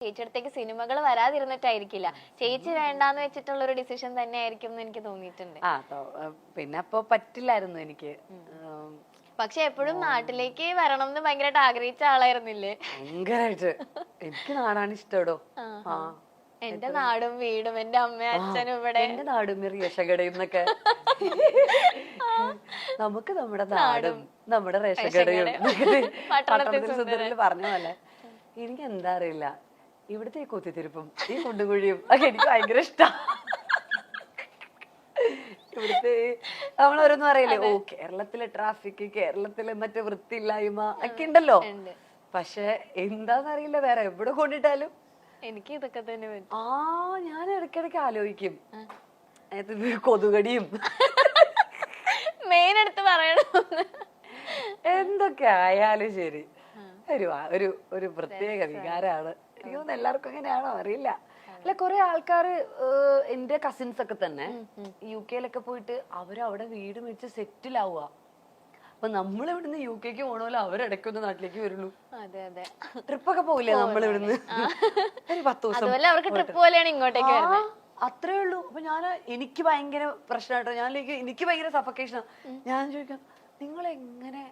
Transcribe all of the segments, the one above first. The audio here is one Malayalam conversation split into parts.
ചേച്ചിയുടെ അടുത്തേക്ക് സിനിമകൾ വരാതിരുന്നിട്ടായിരിക്കില്ല, ചേച്ചി വേണ്ടാന്ന് വെച്ചിട്ടുള്ള ഒരു ഡിസിഷൻ തന്നെ ആയിരിക്കും എന്ന് എനിക്ക് തോന്നിയിട്ടുണ്ട്. പിന്നെ അപ്പൊ പറ്റില്ലായിരുന്നു എനിക്ക്. പക്ഷെ എപ്പോഴും നാട്ടിലേക്ക് വരണം എന്ന് ഭയങ്കരമായിട്ട് ആഗ്രഹിച്ച ആളായിരുന്നില്ലേ? ഭയങ്കരായിട്ട്. എനിക്ക് നാടാണ് ഇഷ്ടടോ. എന്റെ നാടും വീടും എന്റെ അമ്മയും അച്ഛനും ഇവിടെ. എന്റെ നാടും റേഷകടയും എന്നൊക്കെ. നമുക്ക് നമ്മുടെ നാടും നമ്മുടെ റേഷകടയും പട്ടണത്തിൽ സുന്ദരിൽ പറഞ്ഞ പോലെ. എനിക്ക് എന്താ അറിയില്ല, ഇവിടുത്തെ ഈ കുത്തിത്തിരിപ്പും ഈ കുണ്ടുകുഴിയും ഒക്കെ എനിക്ക് ഭയങ്കര ഇഷ്ടം. ഇവിടുത്തെ നമ്മളോരോന്നും അറിയില്ലേ, ഓ കേരളത്തിലെ ട്രാഫിക്, കേരളത്തിലെ മറ്റേ വൃത്തിയില്ലായ്മ ഒക്കെ ഉണ്ടല്ലോ. പക്ഷെ എന്താന്നറിയില്ല, വേറെ എവിടെ കൊണ്ടിട്ടാലും എനിക്ക് ഇതൊക്കെ തന്നെ പറ്റും. ഞാൻ ഇടയ്ക്കിടയ്ക്ക് ആലോചിക്കും കൊതുകടിയും മെയിൻ എടുത്ത് പറയണം. എന്തൊക്കെ ആയാലും ശരി, ഒരു ഒരു പ്രത്യേക വികാരമാണ്. എനിക്ക് തോന്നുന്നു എല്ലാവർക്കും എങ്ങനെയാണോ അറിയില്ല. അല്ല, കുറെ ആൾക്കാര് എന്റെ കസിൻസ് ഒക്കെ തന്നെ UK പോയിട്ട് അവരവിടെ വീട് മേടിച്ച് സെറ്റിൽ ആവുക. അപ്പൊ നമ്മൾ ഇവിടുന്ന് UK പോണല്ലോ, അവരിടയ്ക്കൊന്ന് നാട്ടിലേക്ക് വരുള്ളൂ. ട്രിപ്പൊക്കെ പോവില്ലേ നമ്മൾ ഇവിടുന്ന് ഒരു 10 ദിവസം, അത്രേ ഉള്ളൂ. അപ്പൊ എനിക്ക് ഭയങ്കര പ്രശ്നമായിട്ടോ, എനിക്ക് ഭയങ്കര സഫക്കേഷനാ. ഞാൻ ചോദിക്കാം, നിങ്ങൾ എങ്ങനെ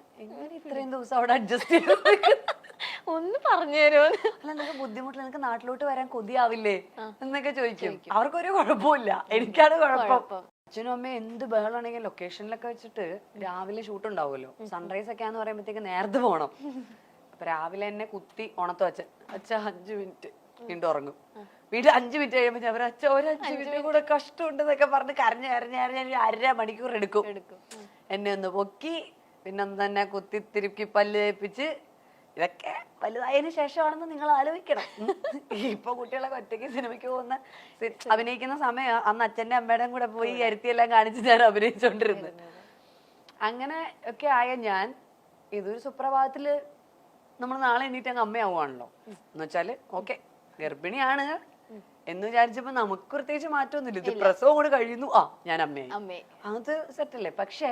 ഇത്രയും ദിവസം അവിടെ അഡ്ജസ്റ്റ് ചെയ്ത് ഒന്ന് പറഞ്ഞു തരുമോ? അല്ല, നിനക്ക് ബുദ്ധിമുട്ടില്ല, നിനക്ക് നാട്ടിലോട്ട് വരാൻ കൊതിയാവില്ലേ എന്നൊക്കെ ചോദിക്കും. അവർക്കൊരു കുഴപ്പമില്ല, എനിക്കാണ് കുഴപ്പം. അച്ഛനും അമ്മയും എന്ത് ബഹളാണെങ്കിൽ ലൊക്കേഷനിലൊക്കെ വെച്ചിട്ട് രാവിലെ ഷൂട്ട് ഉണ്ടാവുമല്ലോ, സൺറൈസ് ഒക്കെ പറയുമ്പോഴത്തേക്ക് നേരത്തെ പോണം. അപ്പൊ രാവിലെ എന്നെ കുത്തി ഉണത്തു അച്ഛ 5 മിനിറ്റ് വീണ്ടും ഉറങ്ങും. വീണ്ടും 5 മിനിറ്റ് കഴിയുമ്പോ അവർ അച്ഛൻ ഒരു 5 മിനിറ്റ് കൂടെ കഷ്ടമുണ്ടെന്നൊക്കെ പറഞ്ഞ് കരഞ്ഞ് 1.5 മണിക്കൂർ എടുക്കും. എന്നെ ഒന്ന് പൊക്കി പിന്നെ തന്നെ കുത്തി തിരുക്കി പല്ല് തേപ്പിച്ച്, ഇതൊക്കെ വലുതായതിനു ശേഷമാണെന്ന് നിങ്ങൾ ആലോചിക്കണം. ഇപ്പൊ കുട്ടികളൊക്കെ ഒറ്റയ്ക്ക് സിനിമയ്ക്ക് പോകുന്ന അഭിനയിക്കുന്ന സമയം അന്ന് അച്ഛന്റെ അമ്മയുടെയും കൂടെ പോയി അരുത്തിയെല്ലാം കാണിച്ച് ഞാൻ അഭിനയിച്ചോണ്ടിരുന്നത്. അങ്ങനെ ഒക്കെ ആയ ഞാൻ ഇതൊരു സുപ്രഭാതത്തില് നമ്മൾ നാളെ എണീറ്റ് അങ്ങ് അമ്മയാവുകയാണല്ലോ എന്ന് വെച്ചാല്, ഓക്കെ ഗർഭിണിയാണ് എന്ന് വിചാരിച്ചപ്പോ നമുക്ക് പ്രത്യേകിച്ച് മാറ്റമൊന്നുമില്ല. ഇത് പ്രസവം കൂടെ കഴിയുന്നു, ഞാൻ അമ്മയായി, അത് സെറ്റല്ലേ. പക്ഷെ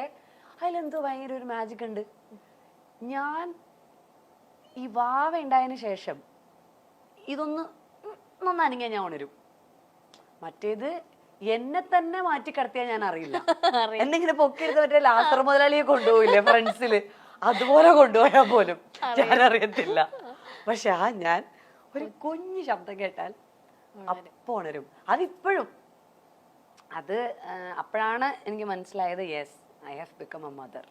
അതിലെന്തോ ഭയങ്കര ഒരു മാജിക് ഉണ്ട്. ഞാൻ ഈ വാവ ഉണ്ടായതിനു ശേഷം ഇതൊന്ന് നന്നാണെങ്കിൽ ഞാൻ ഉണരും. മറ്റേത് എന്നെ തന്നെ മാറ്റി കിടത്തിയാൽ ഞാൻ അറിയില്ല. എന്തെങ്കിലും പൊക്കിയെടുത്ത് മറ്റേ ലാസർ മുതലാളിയെ കൊണ്ടുപോയില്ലേ ഫ്രണ്ട്സില്, അതുപോലെ കൊണ്ടുപോയാൽ പോലും ഞാൻ അറിയത്തില്ല. പക്ഷെ ഞാൻ ഒരു കുഞ്ഞു ശബ്ദം കേട്ടാൽ അപ്പൊ ഉണരും. അതിപ്പോഴും അപ്പോഴാണ് എനിക്ക് മനസ്സിലായത്, yes, I have become A mother.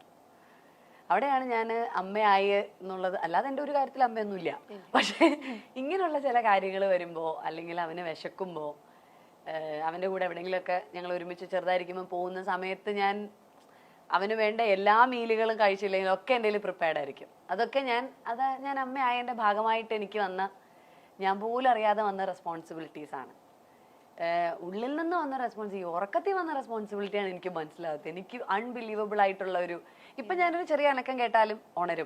അവിടെയാണ് ഞാൻ അമ്മയായി എന്നുള്ളത്. അല്ലാതെ എൻ്റെ ഒരു കാര്യത്തിൽ അമ്മയൊന്നുമില്ല. പക്ഷെ ഇങ്ങനെയുള്ള ചില കാര്യങ്ങൾ വരുമ്പോൾ, അല്ലെങ്കിൽ അവന് വിശക്കുമ്പോൾ, അവൻ്റെ കൂടെ എവിടെയെങ്കിലുമൊക്കെ ഞങ്ങൾ ഒരുമിച്ച് ചെറുതായിരിക്കുമ്പോൾ പോകുന്ന സമയത്ത് അവന് വേണ്ട എല്ലാ മീലുകളും കഴിച്ചില്ലെങ്കിൽ ഒക്കെ എൻ്റെ കയ്യിൽ പ്രിപ്പയർഡ് ആയിരിക്കും. അതൊക്കെ ഞാൻ അമ്മയായതിൻ്റെ ഭാഗമായിട്ട് എനിക്ക് ഞാൻ പോലും അറിയാതെ വന്ന റെസ്പോൺസിബിലിറ്റീസാണ്. ഉള്ളിൽ നിന്ന് വന്ന റെസ്പോൺസിബിലിറ്റി, ഉറക്കത്തിൽ വന്ന റെസ്പോൺസിബിലിറ്റിയാണ് എനിക്ക് മനസ്സിലാകത്തത്. എനിക്ക് അൺബിലീവബിൾ ആയിട്ടുള്ള ഇപ്പൊ ഞാനൊരു ചെറിയ അനക്കം കേട്ടാലും ഉണരും.